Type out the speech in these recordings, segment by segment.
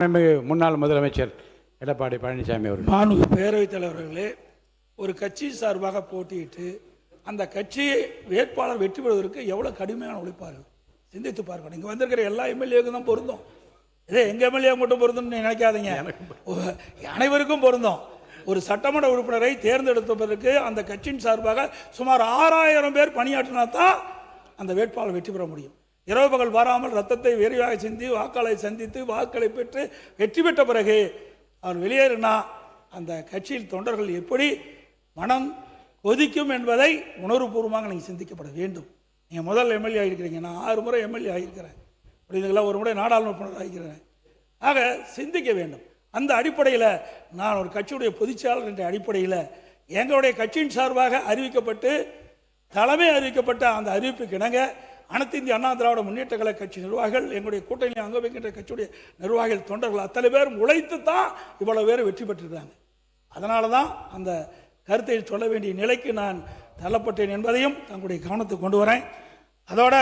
முன்னாள் முதலமைச்சர் எடப்பாடி பழனிசாமி அவர்கள். மாண்பு பேரவைத் தலைவர்களே, ஒரு கட்சி சார்பாக போட்டியிட்டு அந்த கட்சி வேட்பாளர் வெற்றி பெறுவதற்கு எவ்வளவு கடுமையான உழைப்பார்கள் சிந்தித்து பார்க்கணும். இங்கே வந்திருக்கிற எல்லா எம்எல்ஏவுக்கும் தான் பொருந்தும். இதே எங்கள் எம்எல்ஏ மட்டும் பொருந்தும் நினைக்காதீங்க, அனைவருக்கும் பொருந்தும். ஒரு சட்டமன்ற உறுப்பினரை தேர்ந்தெடுப்பதற்கு அந்த கட்சியின் சார்பாக சுமார் 6000 பேர் பணியாற்றினா தான் அந்த வேட்பாளர் வெற்றி பெற முடியும். இரவு பகல் வராமல் ரத்தத்தை விரைவாக சிந்தி வாக்களை சந்தித்து வாக்களை பெற்று வெற்றி பெற்ற பிறகு அவர் வெளியேறினா அந்த கட்சியில் தொண்டர்கள் எப்படி மனம் கொதிக்கும் என்பதை உணர்வுபூர்வமாக நீங்கள் சிந்திக்கப்பட வேண்டும். நீங்கள் முதல் எம்எல்ஏ ஆகிருக்கிறீங்க, நான் 6 முறை எம்எல்ஏ ஆகியிருக்கிறேன், புரியுதுங்களா? ஒரு முறை நாடாளுமன்ற உறுப்பினர் ஆகியிருக்கிறேன். ஆக சிந்திக்க வேண்டும். அந்த அடிப்படையில் நான் ஒரு கட்சியுடைய பொதுச்செயலாளர் என்ற அடிப்படையில் எங்களுடைய கட்சியின் சார்பாக அறிவிக்கப்பட்டு தலைமை அறிவிக்கப்பட்ட அந்த அறிவிப்புக்கு இணங்க அனைத்து இந்திய அண்ணா திராவிட முன்னேற்ற கழக கட்சி நிர்வாகிகள், எங்களுடைய கூட்டணி அங்க வைக்கின்ற கட்சியுடைய நிர்வாகிகள், தொண்டர்கள் அத்தனை பேரும் உழைத்து தான் இவ்வளவு பேர் வெற்றி பெற்றிருக்காங்க. அதனால தான் அந்த கருத்தை சொல்ல வேண்டிய நிலைக்கு நான் தள்ளப்பட்டேன் என்பதையும் தங்களுடைய கவனத்துக்கு கொண்டு வரேன். அதோட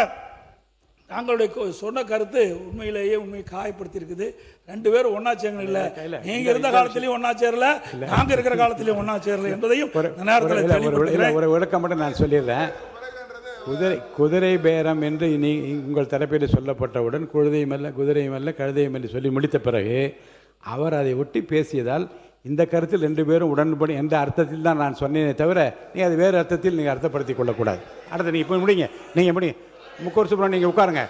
தாங்களுடைய சொன்ன கருத்து உண்மையிலேயே உண்மையை காயப்படுத்தி இருக்குது. 2 பேரும் ஒன்னா சேரல, இல்லை நீங்க இருந்த காலத்திலையும் ஒன்னா சேரல, நாங்க இருக்கிற காலத்திலையும் ஒன்னா சேரல என்பதையும் ஒரு விளக்கம் மட்டும் நான் சொல்லிடுறேன். குதிரை பேரம் என்று உங்கள் தரப்பில் சொல்லப்பட்டவுடன் குதிரையும் அல்ல கழுதையும் அல்ல சொல்லி முடித்த பிறகு அவர் அதை ஒட்டி பேசியதால் இந்த கருத்தில் 2 பேரும் உடன்படி என்ற அர்த்தத்தில் தான் நான் சொன்னேனே தவிர நீங்கள் அது வேறு அர்த்தத்தில் நீங்கள் அர்த்தப்படுத்திக் கொள்ளக்கூடாது. அடுத்து நீங்கள் இப்போ முடிங்க, நீங்கள் முடி முக்கூர் சுப்ரமணியன், நீங்கள் உட்காருங்க.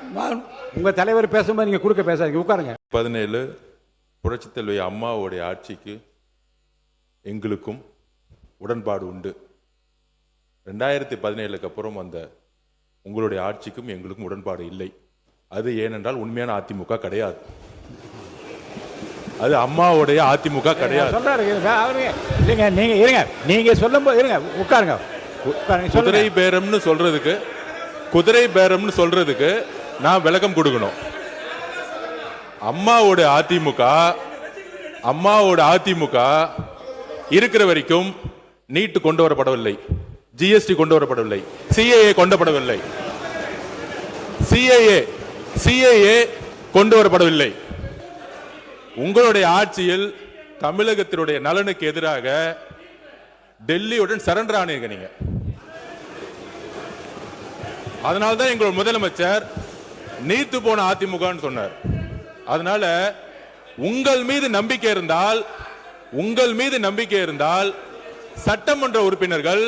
உங்கள் தலைவர் பேசும்போது நீங்கள் குறுக்க பேசாதீங்க, உட்காருங்க. 17 புரட்சித் தலைவி அம்மாவுடைய ஆட்சிக்கு எங்களுக்கும் உடன்பாடு உண்டு. 2017க்கு அப்புறம் அந்த உங்களுடைய ஆட்சிக்கும் எங்களுக்கும் உடன்பாடு இல்லை. அது ஏனென்றால் உண்மையான அதிமுக கிடையாது, அது அம்மாவுடைய அதிமுக கிடையாது. நீங்க சொல்லும்போது இருங்க, உட்காருங்க. குதிரை பேரம்னு சொல்றதுக்கு நான் விளக்கம் கொடுக்கணும். அம்மாவோட அதிமுக இருக்கிற வரைக்கும் நீட் கொண்டு வரப்படவில்லை, ஜிஎஸ்டி கொண்டு வரப்படவில்லை, சிஏஏ கொண்டப்படவில்லை, சிஏஏ கொண்டு வரப்படவில்லை. உங்களுடைய ஆட்சியில் தமிழகத்தினுடைய நலனுக்கு எதிராக டெல்லியுடன் சரண்டர் ஆனீங்க நீங்க. அதனால்தான் எங்களோட முதலமைச்சர் நீத்து போன அதிமுக சொன்னார். அதனால உங்கள் மீது நம்பிக்கை இருந்தால் சட்டமன்ற உறுப்பினர்கள்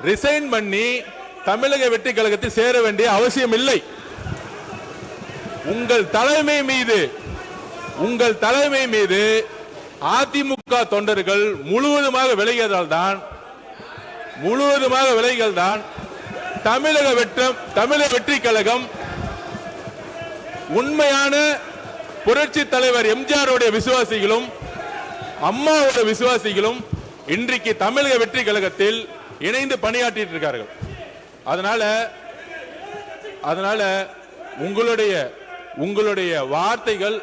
ரிசைன் பண்ணி தமிழக வெற்றி கழகத்தில் சேர வேண்டிய அவசியம் இல்லை. உங்கள் தலைமை மீது அதிமுக தொண்டர்கள் முழுவதுமாக விலகியதால் தான் தமிழக வெற்றி கழகம் உண்மையான புரட்சி தலைவர் எம்ஜிஆருடைய விசுவாசிகளும் அம்மாவோட விசுவாசிகளும் இன்றைக்கு தமிழக வெற்றி கழகத்தில் இணைந்து பணியாற்றிட்டு இருக்கார்கள். அதனால உங்களுடைய வார்த்தைகள்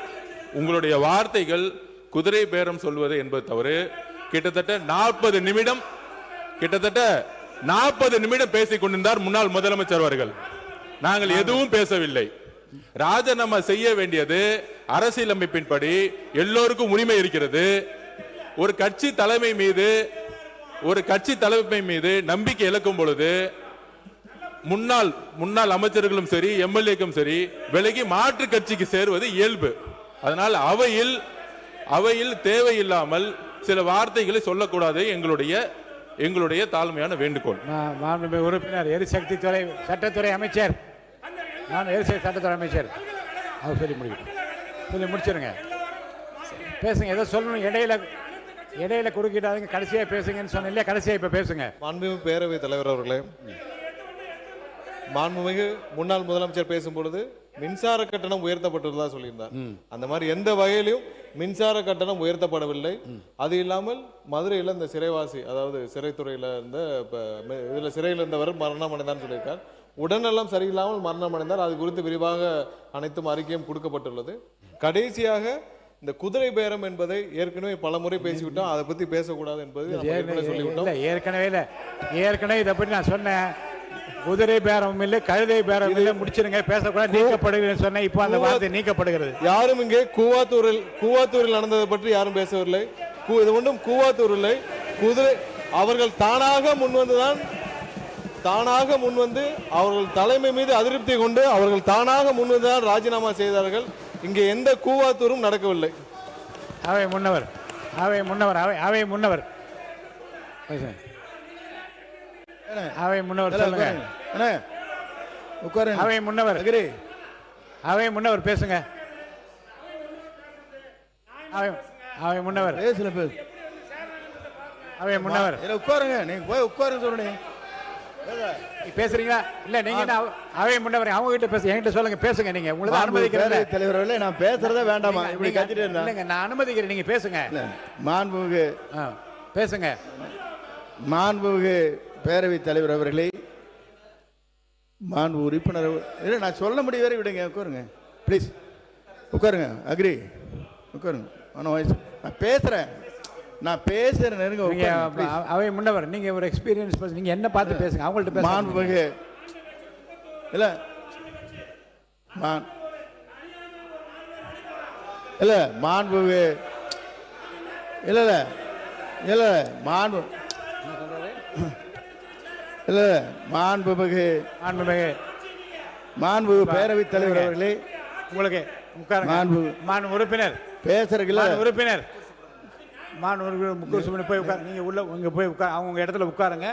குதிரை பேரம் சொல்வது என்பது தவறு. கிட்டத்தட்ட 40 நிமிடம் பேசிக் கொண்டிருந்தார் முன்னாள் முதலமைச்சர் அவர்கள். நாங்கள் எதுவும் பேசவில்லை. ராஜினாமா செய்ய வேண்டியது அரசியலமைப்பின்படி எல்லோருக்கும் உரிமை இருக்கிறது. ஒரு கட்சி தலைமை மீது நம்பிக்கை இழக்கும் பொழுது முன்னாள் அமைச்சர்களும் சரி எம்எல்ஏக்கும் சரி விலகி மாற்று கட்சிக்கு சேருவது இயல்பு. அதனால் அவையில் தேவையில்லாமல் சில வார்த்தைகளை சொல்லக்கூடாது எங்களுடைய தாழ்மையான வேண்டுகோள். உறுப்பினர் எரிசக்தி துறை சட்டத்துறை அமைச்சர், சட்டத்துறை அமைச்சர் அவர் சொல்லி முடிச்சிருங்க. பேசுங்க, ஏதோ சொல்லணும். இடையில குறுக்கிட்டாதீங்க, கடைசியா பேசுங்கன்னு சொன்ன இல்லையா? கடைசியா இப்ப பேசுங்க. மாண்புமிகு பேரவைத் தலைவர் அவர்களே, மாண்புமிகு முன்னாள் முதலமைச்சர் பேசும்பொழுது மின்சார கட்டணம் உயர்த்தப்பட்டுள்ளதா சொல்லியிருந்தார். அந்த மாதிரி எந்த வகையிலும் மின்சார கட்டணம் உயர்த்தப்படவில்லை. அது இல்லாமல் மதுரையில் இந்த சிறைவாசி, அதாவது சிறைத்துறையில் இருந்த சிறையில் இருந்தவர் மரணம் அடைந்தான்னு சொல்லியிருக்கார். உடல்நலம் சரியில்லாமல் மரணம் அடைந்தார். அது குறித்து விரிவாக அனைத்தும் அறிக்கையும் கொடுக்கப்பட்டுள்ளது. கடைசியாக இந்த குதிரை பேரம் என்பதை ஏற்கனவே பல முறை பேசிவிட்டோம், அதை பத்தி பேசக்கூடாது என்பது சொல்லிவிட்டோம். ஏற்கனவே இதை பற்றி நான் சொன்னேன். குதிரை பேரம் இல்லை, கழுதை பேரம் இல்லை, முடிச்சிருங்க. பேசக்கூடாது, நீக்கப்படுகிறது சொன்னேன். இப்போ அந்த வார்த்தை நீக்கப்படுகிறது. யாரும் இங்கே கூவாத்தூரில் நடந்ததை பற்றி யாரும் பேசவில்லை. இது ஒன்றும் கூவாத்தூர் இல்லை. குதிரை அவர்கள் தானாக முன்வந்து அவர்கள் தலைமை மீது அதிருப்தி கொண்டு அவர்கள் தானாக முன்வந்துதான் ராஜினாமா செய்தார்கள். இங்கே எந்த கூவாத்தூரும் நடக்கவில்லை. அவை முன்னவர் சொல்லுங்க. அவை முன்னவர் பேசுங்க. அவை முன்னவர் உட்காருங்க. நீங்க போய் உட்காருங்க சொல்றேன். பேசுறீங்களா? இல்ல நீங்க அவை முன்னவர் அவங்க கிட்ட பேச, என்கிட்ட சொல்லுங்க. பேசுங்க. நீங்க உங்களுக்கு அனுமதிக்கிறேன். தலைவர்களே, நான் பேசுறதா வேண்டாமா? இப்படி கத்திட்டு இருந்தா இல்லங்க, நான் அனுமதிக்கிறேன். நீங்க பேசுங்க. மாண்புமிகு பேசுங்க. மாண்புமிகு பேரவைத் தலைவர் அவர்களே, மாண்பு உறுப்பினர் இல்லை, நான் சொல்ல முடியும் வரை விடுங்க. உட்காருங்க ப்ளீஸ். உட்காருங்க. அக்ரி. உட்காருங்க. நான் பேசுறேன். நெருங்க. அவை முன்னவர், நீங்க ஒரு எக்ஸ்பீரியன்ஸ் பர்சன், நீங்க என்ன பார்த்து பேசுங்க. அவங்கள்ட்ட பேசுங்க. மாண்புமிகு இல்ல இல்ல மாண்புமிகு இல்ல இல்ல இல்ல மாண்பு இல்ல மாண்புமிகு பேரவைத் தலைவர் அவர்களே, உங்களுக்கு உட்காருங்க. உறுப்பினர் பேசுறீங்களா? உறுப்பினர் போய் உட்காரு. நீங்க உள்ள போய் உட்காரு. அவங்க இடத்துல உட்காருங்க.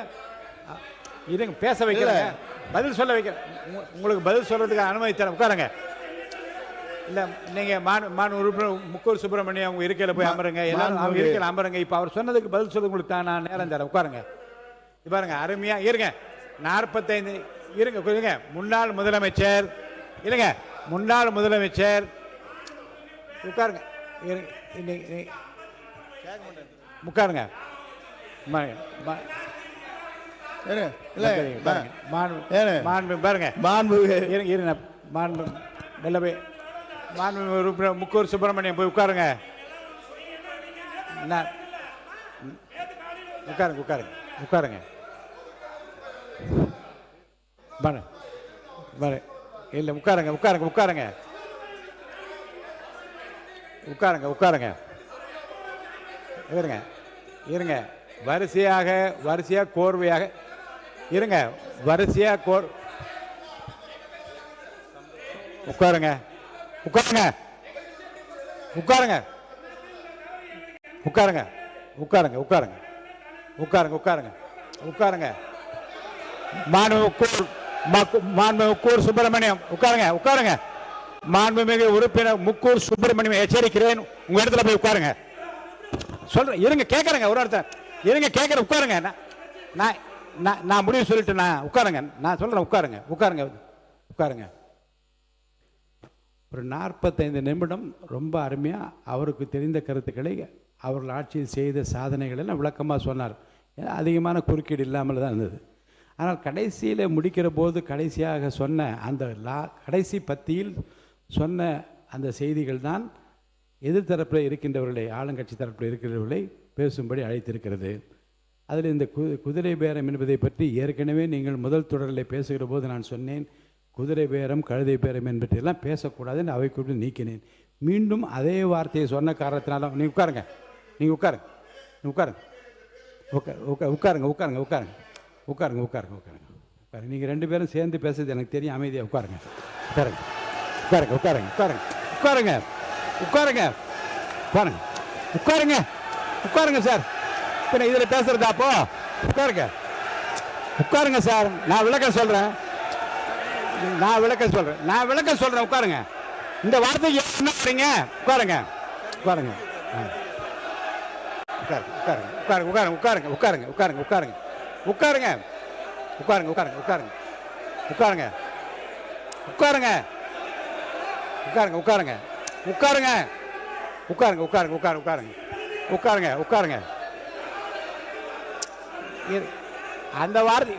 இருங்க, பேச வைக்கிறேன், பதில் சொல்ல வைக்கிறேன். உங்களுக்கு பதில் சொல்றதுக்கு அனுமதி தரேன். உட்காருங்க. இல்ல நீங்க உறுப்பினர் முக்கூர் சுப்பிரமணியம் அவங்க இருக்கையில போய் அமருங்க. எல்லாரும் அவங்க இருக்கையில அமருங்க. இப்ப அவர் சொன்னதுக்கு பதில் சொல்ல உங்களுக்கு தான் நான் நேரம் தரேன். உட்காருங்க. பாருங்க, அருமையா இருங்க. 45 இருங்க. முன்னாள் முதலமைச்சர் உட்காருங்க. உட்காருங்க. முக்கூர் சுப்பிரமணியம் போய் உட்காருங்க. உட்காருங்க. இல்ல உட்காருங்க. இருங்க. வரிசையா கோர்வையாக இருங்க. உட்காருங்க. முக்கூர் சுப்பிரமணியம் உட்காருங்க. மாண்புமிகு உறுப்பினர் முக்கூர் சுப்பிரமணியம் எச்சரிக்கிறேன், உங்க இடத்துல போய் உட்காருங்க. சொல்றேன். இருங்க, கேட்கறேங்க. ஒரு அர்த்தம் இருங்க, கேட்கறேன். உட்காருங்க. நான் முடிவு சொல்லிட்டு நான் உட்காருங்க. நான் சொல்றேன். உட்காருங்க. ஒரு 45 நிமிடம் ரொம்ப அருமையா அவருக்கு தெரிந்த கருத்துக்களை, அவர்கள் ஆட்சியில் செய்த சாதனைகள் எல்லாம் விளக்கமாக சொன்னார். அதிகமான குறுக்கீடு இல்லாமல் தான் இருந்தது. ஆனால் கடைசியில் முடிக்கிற போது கடைசியாக சொன்ன அந்த கடைசி பத்தியில் சொன்ன அந்த செய்திகள் தான் எதிர்த்தரப்பில் இருக்கின்றவர்களை, ஆளுங்கட்சி தரப்பில் இருக்கிறவர்களை பேசும்படி அழைத்திருக்கிறது. அதில் இந்த குதிரை பேரம் என்பதை பற்றி ஏற்கனவே நீங்கள் முதல் தொடரில் பேசுகிற போது நான் சொன்னேன், குதிரை பேரம் கழுதை பேரம் என்பதையெல்லாம் பேசக்கூடாதுன்னு அவை கூப்பிட்டு நீக்கினேன். மீண்டும் அதே வார்த்தையை சொன்ன காரணத்தினால உட்காருங்க. நீங்கள் 2 பேரும் சேர்ந்து பேசுறது எனக்கு தெரியும். அமைதியாக உட்காருங்க. உட்காருங்க சார். பின்ன இதில் பேசுறதா? அப்போ உட்காருங்க சார். நான் விளக்கம் சொல்றேன். உட்காருங்க. இந்த வார்த்தைக்கு என்ன பண்றீங்க? உட்காருங்க. அந்த வார்த்தை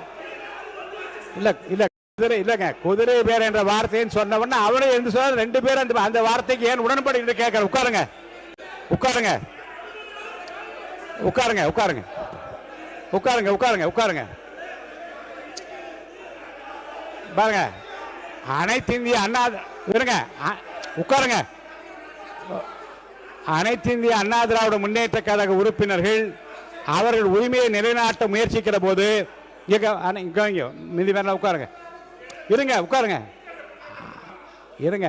இல்லங்க. குதிரை பேர் என்ற வார்த்தைன்னு சொன்ன உடனே அவரே இருந்து சொல்ற 2 பேரும் அந்த வார்த்தைக்கு ஏன் உடன்படி என்று கேட்கற. உட்காருங்க. பாருங்க, அனைத்து இந்திய அண்ணா இருங்க, உட்காருங்க. அனைத்து இந்திய அண்ணா திராவிட முன்னேற்ற கழக உறுப்பினர்கள் அவர்கள் உரிமையை நிலைநாட்ட முயற்சிக்கிற போது மிதி வேணா உட்காருங்க, இருங்க, உட்காருங்க, இருங்க,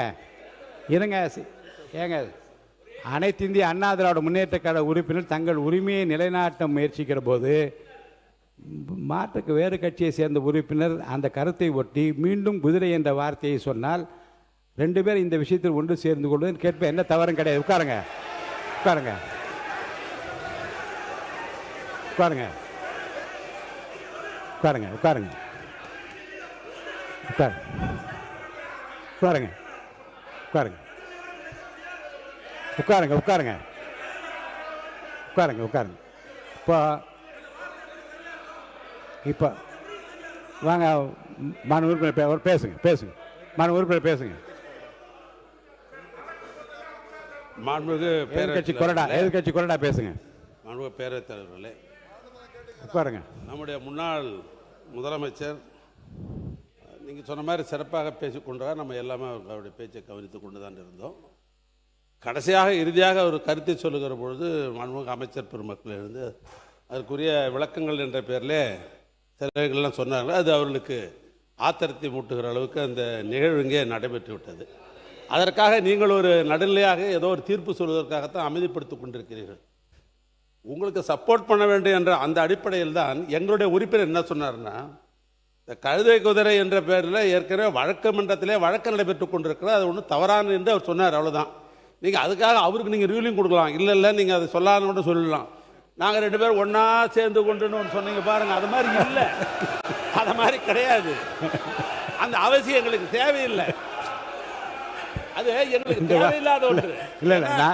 இருங்க, ஏங்க. அனைத்து இந்திய அண்ணா திராவிட முன்னேற்ற கழக உறுப்பினர் தங்கள் உரிமையை நிலைநாட்ட முயற்சிக்கிற போது மாற்றுக்கு வேறு கட்சியை சேர்ந்த உறுப்பினர் அந்த கருத்தை ஒட்டி மீண்டும் குதிரை என்ற வார்த்தையை சொன்னால் 2 பேர் இந்த விஷயத்தில் ஒன்று சேர்ந்து கொள்வது கேட்ப என்ன தவறும் கிடையாது. உட்காருங்க, உட்காருங்க, உட்காருங்க, உட்காருங்க, உட்காருங்க, உட்காருங்க, உட்காருங்க, உட்காருங்க, உட்காருங்க, உட்காருங்க, உட்காருங்க, உட்காருங்க. இப்போ வாங்க, மாநில உறுப்பினர் பேசுங்க, பேசுங்க, மாநில உறுப்பினர் பேசுங்க. மாண்புமிகு எதிர்கட்சி கொறடா, எதிர்கட்சி கொறடா பேசுங்க. மாண்புமிகு பேரவைத் தலைவர்களே, உட்காருங்க. நம்முடைய முன்னாள் முதலமைச்சர் நீங்கள் சொன்ன மாதிரி சிறப்பாக பேசிக்கொண்டார். நம்ம எல்லாமே அவருடைய பேச்சை கவனித்து கொண்டு தான் இருந்தோம். கடைசியாக இறுதியாக ஒரு கருத்தை சொல்லுகிற பொழுது மாண்புமிகு அமைச்சர் பெருமக்கள் இருந்து அதற்குரிய விளக்கங்கள் என்ற பேரில் சிலர்கள்லாம் சொன்னார்கள். அது அவர்களுக்கு ஆத்திரத்தை மூட்டுகிற அளவுக்கு அந்த நிகழ்வு இங்கே நடைபெற்று விட்டது. அதற்காக நீங்கள் ஒரு நடுநிலையாக ஏதோ ஒரு தீர்ப்பு சொல்வதற்காகத்தான் அமைதிப்படுத்திக் கொண்டிருக்கிறீர்கள். உங்களுக்கு சப்போர்ட் பண்ண வேண்டும் என்ற அந்த அடிப்படையில் தான் எங்களுடைய உறுப்பினர் என்ன சொன்னார்னா, இந்த கழுதை குதிரை என்ற பேரில் ஏற்கனவே வழக்கு மன்றத்திலே வழக்கு நடைபெற்றுக் கொண்டிருக்கிறது, அது ஒன்றும் தவறான என்று அவர் சொன்னார். அவ்வளோதான். நீங்கள் அதுக்காக அவருக்கு நீங்கள் ரூலிங் கொடுக்கலாம். இல்லை நீங்கள் அதை சொல்லான்னு சொல்லலாம். நாங்கள் 2 பேரும் ஒன்றா சேர்ந்து கொண்டுன்னு ஒன்று சொன்னீங்க பாருங்கள், அது மாதிரி இல்லை, அது மாதிரி கிடையாது. அந்த அவசியம் எங்களுக்கு தேவையில்லை. அது எங்களுக்கு தேவையில்லாத ஒன்று. இல்லை இல்லை,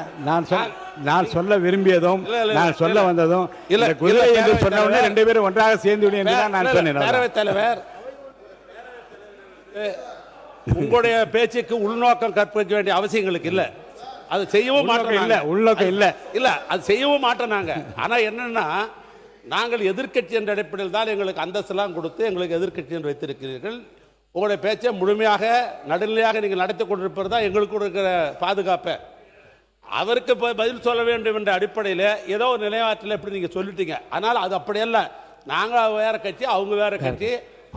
நான் சொல்ல விரும்பியதும் நான் சொல்ல வந்ததும் இல்லை. குதிரை என்று சொன்ன உடனே 2 பேரும் ஒன்றாக சேர்ந்து என்று தான் நான் சொன்னேன். பேரவைத் தலைவர், உங்களுடைய பேச்சுக்கு உள்நோக்கம் கற்பிக்க வேண்டிய அவசியம் எங்களுக்கு இல்லை. அது செய்யவும் மாட்டோம். இல்லை, உள்நோக்கம் இல்லை, இல்லை, அது செய்யவும் மாட்டோம் நாங்கள். ஆனால் என்னன்னா, நாங்கள் எதிர்க்கட்சி என்ற அடிப்படையில் தான் எங்களுக்கு அந்தஸ்தெல்லாம் கொடுத்து எங்களுக்கு எதிர்க்கட்சி என்று வைத்திருக்கிறீர்கள். உங்களுடைய பேச்சை முழுமையாக நடுநிலையாக நீங்கள் நடத்தி கொண்டிருப்பது தான் எங்களுக்கு இருக்கிற பாதுகாப்பை. அவருக்கு பதில் சொல்ல வேண்டும் என்ற அடிப்படையில் ஏதோ ஒரு நிலையாற்றில் எப்படி நீங்கள் சொல்லிட்டீங்க. அதனால் அது அப்படியல்ல. நாங்கள் வேற கட்சி, அவங்க வேற கட்சி,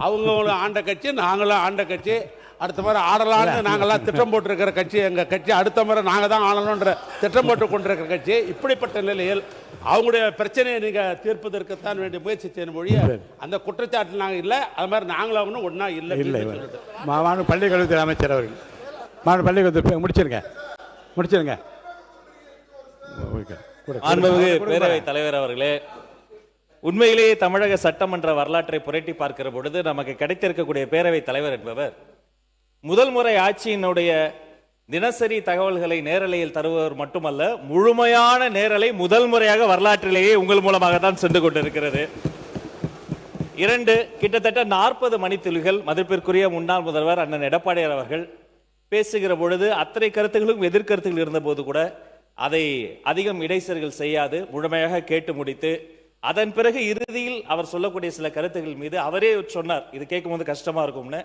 அவங்க ஆண்ட கட்சி, நாங்களும் ஆண்ட கட்சி. அடுத்த முறை ஆடலான்னு நாங்கள்லாம் திட்டம் போட்டிருக்கிற கட்சி எங்கள் கட்சி. அடுத்த முறை நாங்கள் தான் ஆடணுன்ற திட்டம் போட்டு கொண்டிருக்கிற கட்சி. இப்படிப்பட்ட நிலையில் அவங்களுடைய பிரச்சனையை நீங்கள் தீர்ப்பதற்குத்தான் வேண்டிய முயற்சி செய்யணும் மொழிய அந்த குற்றச்சாட்டு நாங்கள் இல்லை. அது மாதிரி நாங்களும் ஒன்றா இல்லை. மாநில பள்ளிக்கல்வித்துறை அமைச்சர் அவர்கள், மாநில பள்ளிக்கல்வித்துறை முடிச்சிருங்க, முடிச்சிருங்க. மாண்புமிகு பேரவைத் தலைவர் அவர்களே, உண்மையிலேயே தமிழக சட்டமன்ற வரலாற்றை புரட்டி பார்க்கிற பொழுது நமக்கு கிடைத்திருக்கக்கூடிய பேரவைத் தலைவர் என்பவர் முதல் முறை ஆட்சியினுடைய தினசரி தகவல்களை நேரலையில் தருபவர் மட்டுமல்ல, முழுமையான நேரலை முதல் முறையாக வரலாற்றிலேயே உங்கள் மூலமாக தான் சென்று கொண்டிருக்கிறது. 2 கிட்டத்தட்ட 40 மணித்துளிகள் மதிப்பிற்குரிய முன்னாள் முதல்வர் அண்ணன் எடப்பாடியார் அவர்கள் பேசுகிற பொழுது அத்தனை கருத்துகளும் எதிர்கருத்துகள் இருந்த போது கூட அதை அதிகம் இடைச்சல்கள் செய்யாது முழுமையாக கேட்டு முடித்து, அதன் பிறகு இறுதியில் அவர் சொல்லக்கூடிய சில கருத்துக்கள் மீது அவரே சொன்னார், இது கேட்கும்போது கஷ்டமா இருக்கும்னு.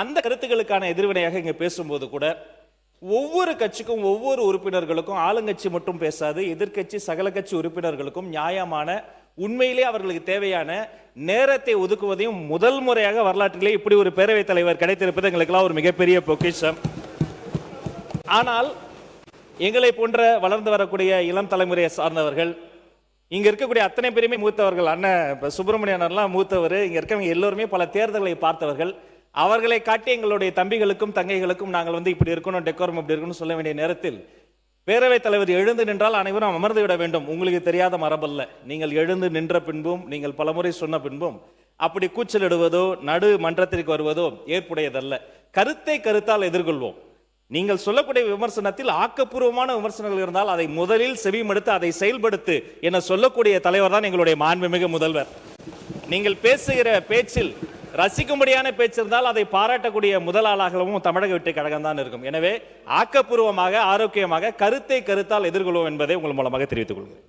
அந்த கருத்துக்களுக்கான எதிர்வினையாக இங்க பேசும்போது கூட ஒவ்வொரு கட்சிக்கும் ஒவ்வொரு உறுப்பினர்களுக்கும், ஆளுங்கட்சி மட்டும் பேசாது, எதிர்கட்சி சகல கட்சி உறுப்பினர்களுக்கும் நியாயமான, உண்மையிலே அவர்களுக்கு தேவையான நேரத்தை ஒதுக்குவதையும் முதல் முறையாக வரலாற்றிலே இப்படி ஒரு பேரவைத் தலைவர் கிடைத்திருப்பது எங்களுக்கெல்லாம் ஒரு மிகப்பெரிய பொக்கிஷம். ஆனால் எங்களை போன்ற வளர்ந்து வரக்கூடிய இளம் தலைமுறையை சார்ந்தவர்கள், இங்க இருக்கக்கூடிய அத்தனை பேருமே மூத்தவர்கள், அண்ணன் சுப்பிரமணியனர்லாம் மூத்தவர், இங்க இருக்கவங்க எல்லோருமே பல தேர்தல்களை பார்த்தவர்கள். அவர்களை காட்டி எங்களுடைய தம்பிகளுக்கும் தங்கைகளுக்கும் நாங்கள் இப்படி இருக்கணும், டெக்கோரம் இப்படி இருக்கணும் சொல்ல வேண்டிய நேரத்தில் பேரவைத் தலைவர் எழுந்து நின்றால் அனைவரும் அமர்ந்து விட வேண்டும். உங்களுக்கு தெரியாத மரபல்ல. நீங்கள் எழுந்து நின்ற பின்பும், நீங்கள் பலமுறை சொன்ன பின்பும் அப்படி கூச்சலிடுவதோ நடு மன்றத்திற்கு வருவதோ ஏற்புடையதல்ல. கருத்தை கருத்தால் எதிர்கொள்வோம். நீங்கள் சொல்லக்கூடிய விமர்சனத்தில் ஆக்கப்பூர்வமான விமர்சனங்கள் இருந்தால் அதை முதலில் செவிமடுத்து அதை செயல்படுத்து என சொல்லக்கூடிய தலைவர் தான் எங்களுடைய மாண்புமிகு முதல்வர். நீங்கள் பேசுகிற பேச்சில் ரசிக்கும்படியான பேச்சு இருந்தால் அதை பாராட்டக்கூடிய முதல் ஆளாகவும் தமிழக வெற்றி கழகம் தான் இருக்கும். எனவே ஆக்கப்பூர்வமாக, ஆரோக்கியமாக கருத்தை கருத்தால் எதிர்கொள்வோம் என்பதை உங்கள் மூலமாக தெரிவித்துக் கொள்கிறேன்.